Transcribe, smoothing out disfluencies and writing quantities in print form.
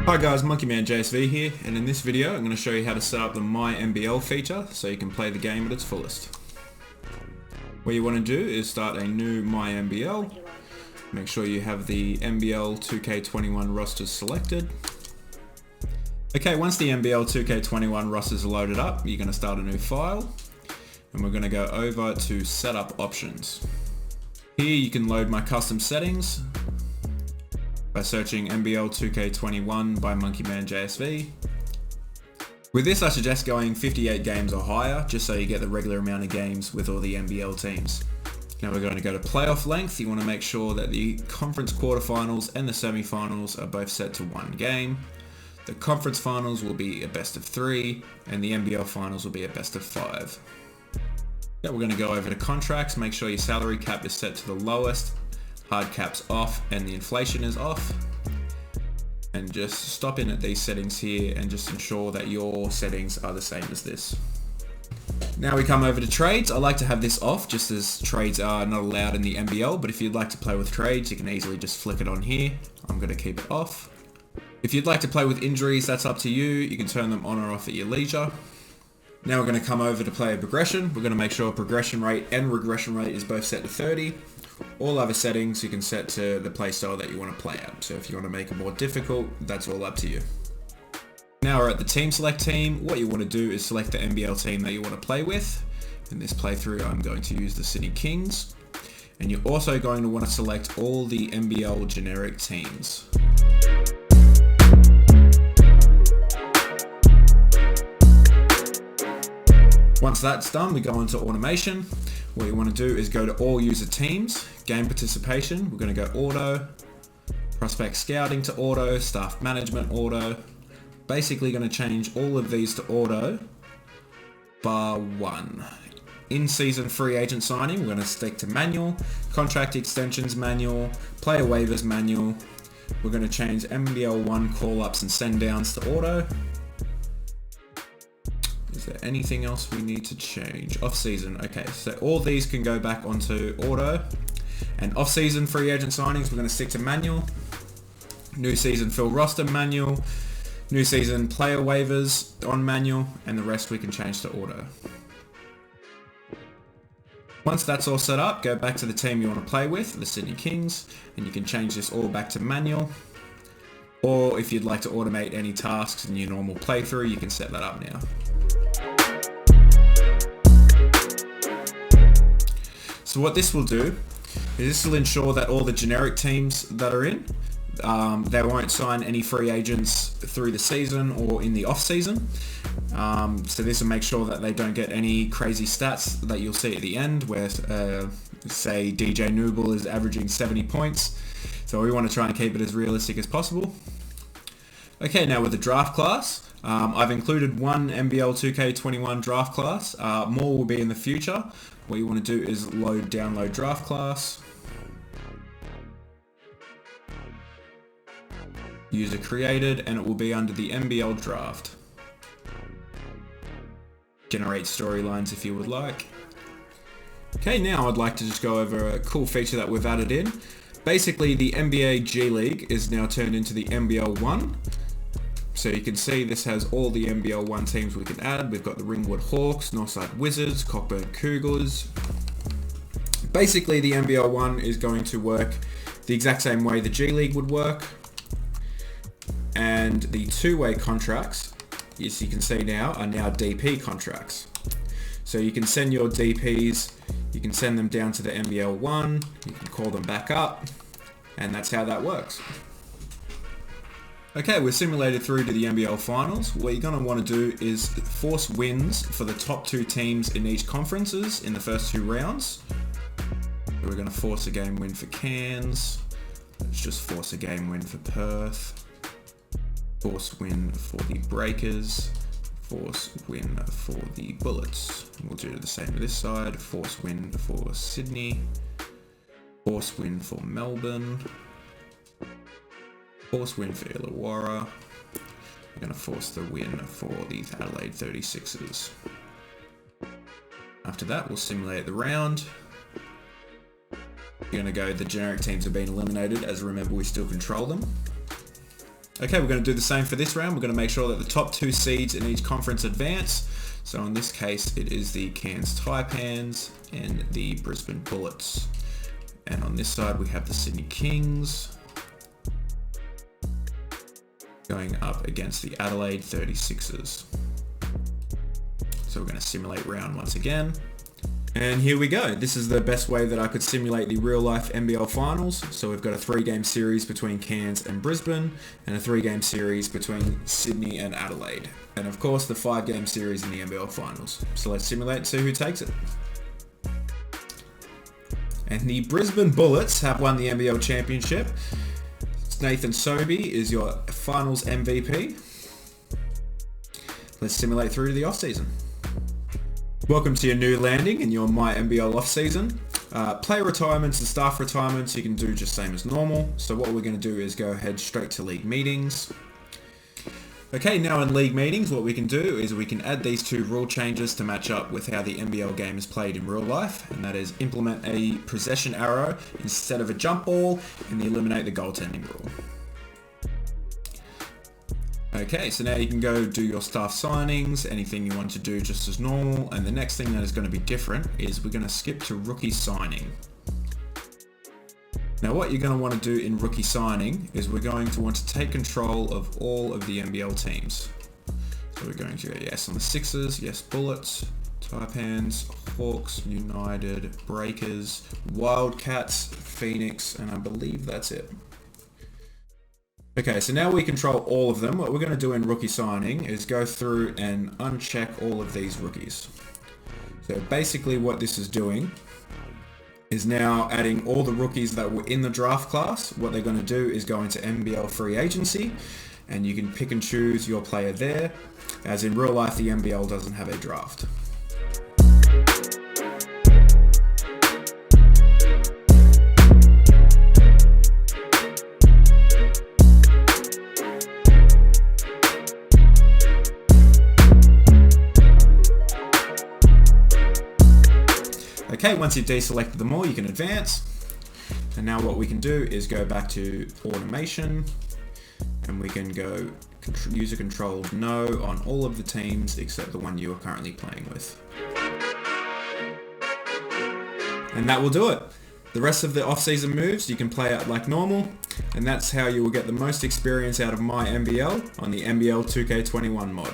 Hi guys, Monkeyman JSV here, and in this video I'm going to show you how to set up the My NBL feature so you can play the game at its fullest. What you want to do is start a new My NBL, make sure you have the NBL2K21 rosters selected. Okay, once the NBL2K21 rosters are loaded up, you're going to start a new file, and we're going to go over to Setup Options. Here you can load my custom settings by searching NBL2K21 by Monkeyman JSV. With this I suggest going 58 games or higher, just so you get the regular amount of games with all the NBL teams. Now we're going to go to playoff length. You want to make sure that the conference quarterfinals and the semi-finals are both set to one game. The conference finals will be a best of 3 and the NBL finals will be a best of 5. We're going to go over to contracts, make sure your salary cap is set to the lowest, hard caps off, and the inflation is off. And just stop in at these settings here and just ensure that your settings are the same as this. Now we come over to trades. I like to have this off just as trades are not allowed in the NBL, but if you'd like to play with trades, you can easily just flick it on here. I'm going to keep it off. If you'd like to play with injuries, that's up to you. You can turn them on or off at your leisure. Now we're going to come over to player progression. We're going to make sure progression rate and regression rate is both set to 30. All other settings you can set to the playstyle that you want to play at. So if you want to make it more difficult, that's all up to you. Now we're at the team select team. What you want to do is select the NBL team that you want to play with. In this playthrough, I'm going to use the Sydney Kings. And you're also going to want to select all the NBL generic teams. Once that's done, we go into automation. What you want to do is go to all user teams, game participation, we're going to go auto, prospect scouting to auto, staff management auto. Basically going to change all of these to auto, bar one. In-season free agent signing, we're going to stick to manual, contract extensions manual, player waivers manual. We're going to change NBL1 call-ups and send-downs to auto. Is there anything else we need to change? Off-season, okay, so all these can go back onto auto. And off-season free agent signings, we're going to stick to manual. New season fill roster manual. New season player waivers on manual, and the rest we can change to auto. Once that's all set up, go back to the team you want to play with, the Sydney Kings, and you can change this all back to manual. Or if you'd like to automate any tasks in your normal playthrough, you can set that up now. So what this will do is this will ensure that all the generic teams that are in, they won't sign any free agents through the season or in the off season. So this will make sure that they don't get any crazy stats that you'll see at the end where say DJ Mynbl is averaging 70 points. So we want to try and keep it as realistic as possible. Okay, now with the draft class, I've included one NBL2K21 draft class. More will be in the future. What you want to do is download draft class. User created, and it will be under the NBL draft. Generate storylines if you would like. Okay, now I'd like to just go over a cool feature that we've added in. Basically, the NBA G League is now turned into the NBL1. So you can see this has all the NBL1 teams we can add. We've got the Ringwood Hawks, Northside Wizards, Cockburn Cougars. Basically, the NBL1 is going to work the exact same way the G League would work. And the two-way contracts, as you can see now, are now DP contracts. So you can send your DPs, you can send them down to the NBL1, you can call them back up, and that's how that works. Okay, we're simulated through to the NBL finals. What you're going to want to do is force wins for the top 2 teams in each conferences in the first 2 rounds. So we're going to force a game win for Cairns. Let's just force a game win for Perth. Force win for the Breakers. Force win for the Bullets. We'll do the same to this side. Force win for Sydney. Force win for Melbourne. Force win for Illawarra. We're going to force the win for the Adelaide 36ers. After that, we'll simulate the round. You're going to go, the generic teams have been eliminated, as remember we still control them. Okay, we're going to do the same for this round. We're going to make sure that the top 2 seeds in each conference advance. So in this case, it is the Cairns Taipans and the Brisbane Bullets. And on this side, we have the Sydney Kings going up against the Adelaide 36ers. So we're going to simulate round once again. And here we go. This is the best way that I could simulate the real life NBL finals. So we've got a 3-game series between Cairns and Brisbane and a 3-game series between Sydney and Adelaide. And of course the 5-game series in the NBL finals. So let's simulate and see who takes it. And the Brisbane Bullets have won the NBL championship. Nathan Sobey is your finals MVP. Let's simulate through to the off-season. Welcome to your new landing in your MyNBL off-season. Player retirements and staff retirements you can do just same as normal. So what we're going to do is go ahead straight to league meetings. Okay, now in league meetings what we can do is we can add these 2 rule changes to match up with how the NBL game is played in real life, and that is implement a possession arrow instead of a jump ball and eliminate the goaltending rule. Okay, so now you can go do your staff signings, anything you want to do just as normal, and the next thing that is going to be different is we're going to skip to rookie signing. Now what you're going to want to do in rookie signing is we're going to want to take control of all of the NBL teams. So we're going to go yes on the Sixers, yes Bullets, Taipans, Hawks, United, Breakers, Wildcats, Phoenix, and I believe that's it. Okay, so now we control all of them. What we're going to do in rookie signing is go through and uncheck all of these rookies. So basically what this is doing is now adding all the rookies that were in the draft class. What they're going to do is go into NBL free agency, and you can pick and choose your player there, as in real life the NBL doesn't have a draft. Okay, once you've deselected them all, you can advance. And now what we can do is go back to automation, and we can go user controlled no on all of the teams except the one you are currently playing with. And that will do it. The rest of the off-season moves you can play out like normal, and that's how you will get the most experience out of MyNBL on the NBL2K21 mod.